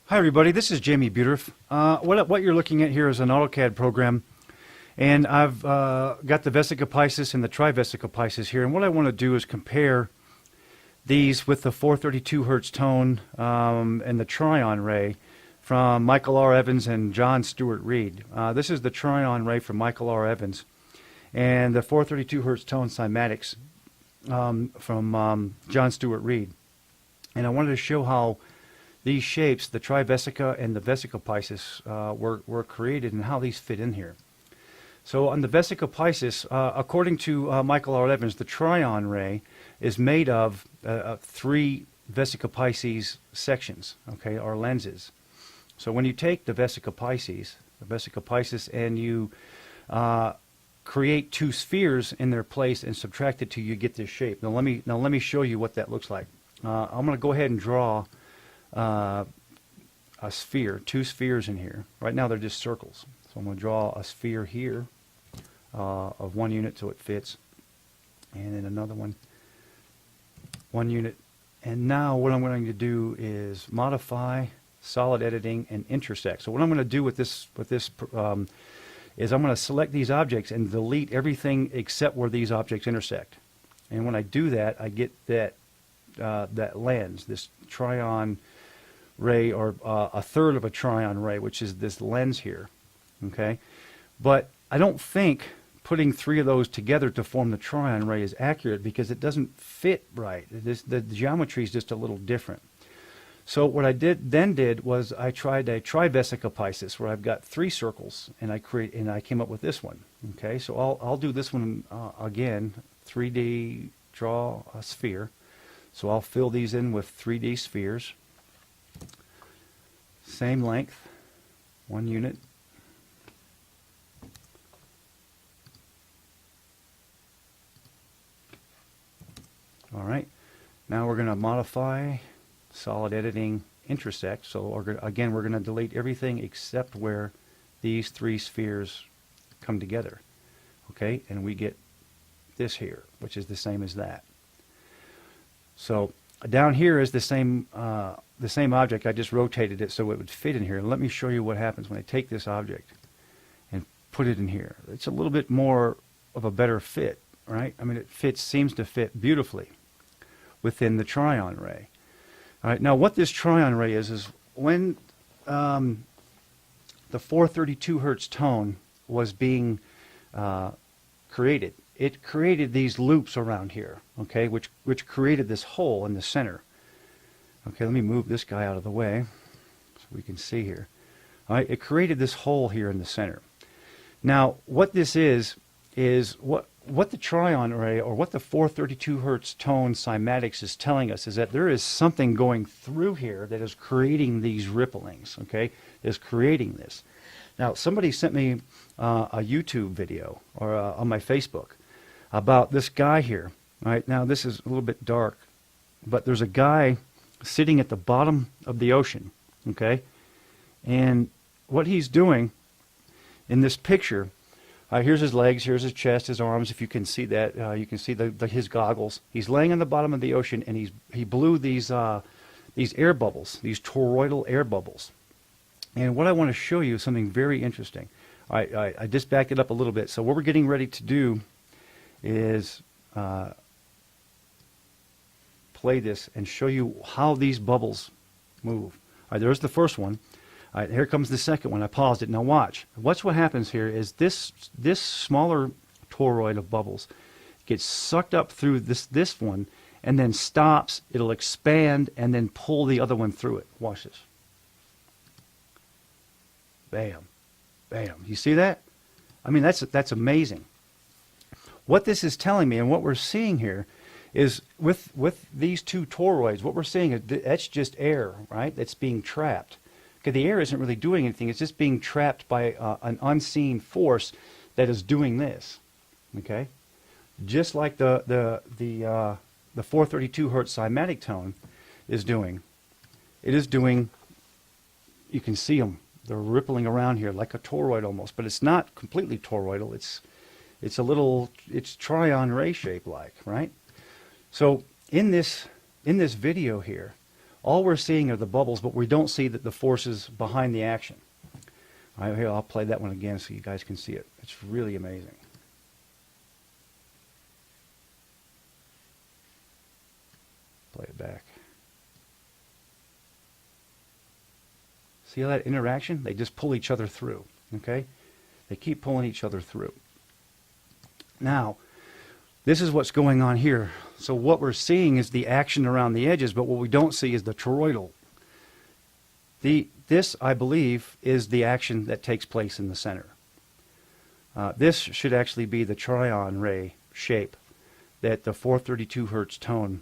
Hi everybody, this is Jamie Buterf. What you're looking at here is an AutoCAD program, and I've got the Vesica Pisces and the Trivesica Pisces here, and what I want to do is compare these with the 432 Hertz tone and the trion ray from Michael R. Evans and John Stewart Reed. This is the trion ray from Michael R. Evans, and the 432 Hertz tone Cymatics from John Stewart Reed. And I wanted to show how these shapes, the Trivesica and the Vesica Pisces, were created and how these fit in here. So on the Vesica Pisces, according to Michael R. Evans, the trion ray is made of 3 Vesica Pisces sections, okay, or lenses. So when you take the Vesica Pisces, and you create 2 spheres in their place and subtract it till you get this shape. Now let me show you what that looks like. I'm going to go ahead and draw a sphere, 2 spheres in here. Right now they're just circles. So I'm going to draw a sphere here of 1 unit so it fits, and then another one, 1 unit. And now what I'm going to do is modify, solid editing, and intersect. So what I'm going to do with this is I'm going to select these objects and delete everything except where these objects intersect. And when I do that, I get that lens, this trion ray, or a third of a trion ray, which is this lens here. Okay, but I don't think putting 3 of those together to form the trion ray is accurate because it doesn't fit right. The geometry is just a little different. So what I did was I tried a Trivesica Pisces where I've got 3 circles, and I came up with this one. Okay, so I'll do this one again, 3D, draw a sphere. So I'll fill these in with 3D spheres. Same length, 1 unit. All right, now we're going to modify, solid editing, intersect. So again, we're going to delete everything except where these 3 spheres come together. Okay, and we get this here, which is the same as that. So down here is the same object. I just rotated it so it would fit in here. And let me show you what happens when I take this object and put it in here. It's a little bit more of a better fit, right? I mean, seems to fit beautifully within the trion ray. All right, now what this trion ray is when the 432 Hertz tone was being created, it created these loops around here, okay, which created this hole in the center. Okay, let me move this guy out of the way so we can see here. All right, it created this hole here in the center. Now, what this is what the trion ray, or what the 432 Hertz tone Cymatics is telling us, is that there is something going through here that is creating these ripplings, okay, is creating this. Now, somebody sent me a YouTube video, or on my Facebook, about this guy here. All right, now this is a little bit dark, but there's a guy sitting at the bottom of the ocean, okay, and what he's doing in this picture, here's his legs, here's his chest, his arms. If you can see that, you can see his goggles. He's laying on the bottom of the ocean, and he blew these air bubbles, these toroidal air bubbles. And what I want to show you is something very interesting. I just backed it up a little bit. So what we're getting ready to do is play this and show you how these bubbles move. All right, there's the first one. All right, here comes the second one. I paused it. Now watch. Watch what happens here is this smaller toroid of bubbles gets sucked up through this one and then stops. It'll expand and then pull the other one through it. Watch this. Bam. Bam. You see that? I mean, that's amazing. What this is telling me, and what we're seeing here, is with these 2 toroids, what we're seeing is that's just air, right? That's being trapped. Okay, the air isn't really doing anything. It's just being trapped by an unseen force that is doing this. Okay, just like the 432 Hertz cymatic tone is doing. It is doing. You can see them. They're rippling around here like a toroid almost, but it's not completely toroidal. It's trion ray shape like, right? So in this video here, all we're seeing are the bubbles, but we don't see the forces behind the action. All right, here, I'll play that one again so you guys can see it. It's really amazing. Play it back. See how that interaction? They just pull each other through, okay? They keep pulling each other through. Now, this is what's going on here. So what we're seeing is the action around the edges, but what we don't see is the toroidal. This, I believe, is the action that takes place in the center. This should actually be the trion ray shape that the 432 hertz tone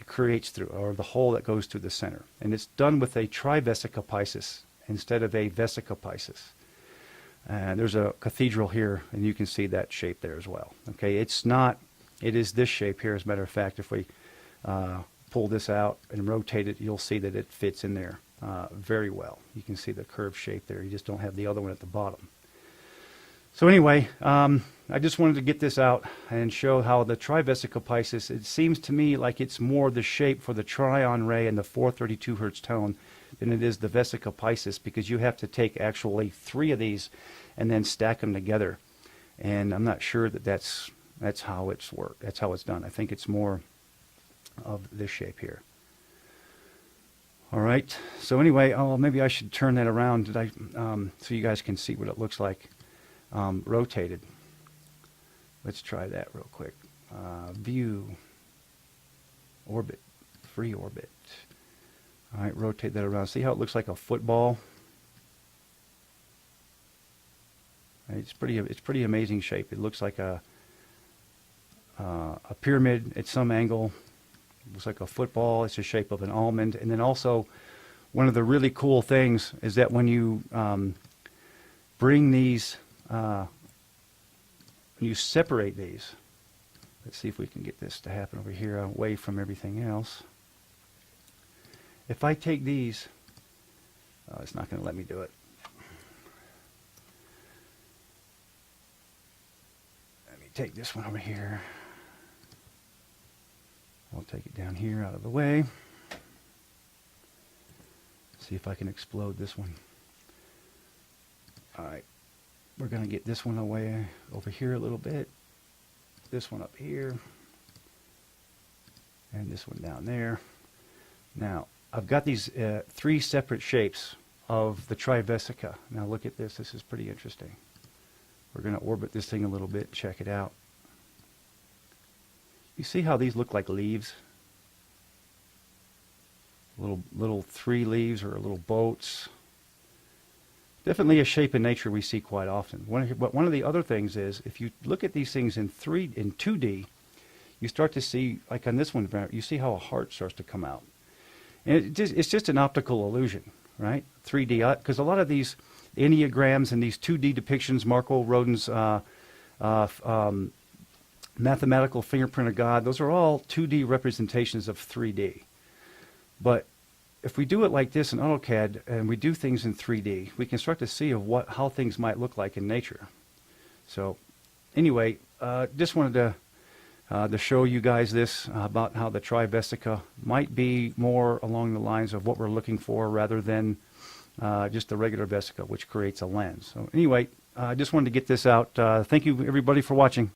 creates through, or the hole that goes through the center. And it's done with a Trivesica pisces instead of a Vesica pisces. And there's a cathedral here, and you can see that shape there as well. Okay, it's not, it is this shape here. As a matter of fact, if we pull this out and rotate it, you'll see that it fits in there very well. You can see the curved shape there. You just don't have the other one at the bottom. So anyway, I just wanted to get this out and show how the Trivesica pisces, it seems to me like it's more the shape for the trion ray and the 432 hertz tone than it is the Vesica pisces, because you have to take actually 3 of these and then stack them together. And I'm not sure that that's how it's worked. That's how it's done. I think it's more of this shape here. All right. So anyway, maybe I should turn that around so you guys can see what it looks like rotated. Let's try that real quick. View, orbit, free orbit. All right, rotate that around. See how it looks like a football? It's pretty amazing shape. It looks like a pyramid at some angle. It looks like a football. It's the shape of an almond. And then also, one of the really cool things is that when you bring these, when you separate these, let's see if we can get this to happen over here away from everything else. If I take these, it's not going to let me do it. Let me take this one over here. I'll take it down here out of the way. See if I can explode this one. All right. We're going to get this one away over here a little bit. This one up here. And this one down there. Now, I've got these 3 separate shapes of the Trivesica. Now look at this. This is pretty interesting. We're going to orbit this thing a little bit. Check it out. You see how these look like leaves? Little 3 leaves or little boats. Definitely a shape in nature we see quite often. But one of the other things is, if you look at these things in 2D, you start to see, like on this one, you see how a heart starts to come out. And it's just an optical illusion, right? 3D, because a lot of these enneagrams and these 2D depictions, Marco Rodin's mathematical fingerprint of God, those are all 2D representations of 3D. But if we do it like this in AutoCAD and we do things in 3D, we can start to see how things might look like in nature. So anyway, just wanted to show you guys this about how the Trivesica might be more along the lines of what we're looking for rather than just the regular Vesica, which creates a lens. So anyway, I just wanted to get this out. Thank you everybody for watching.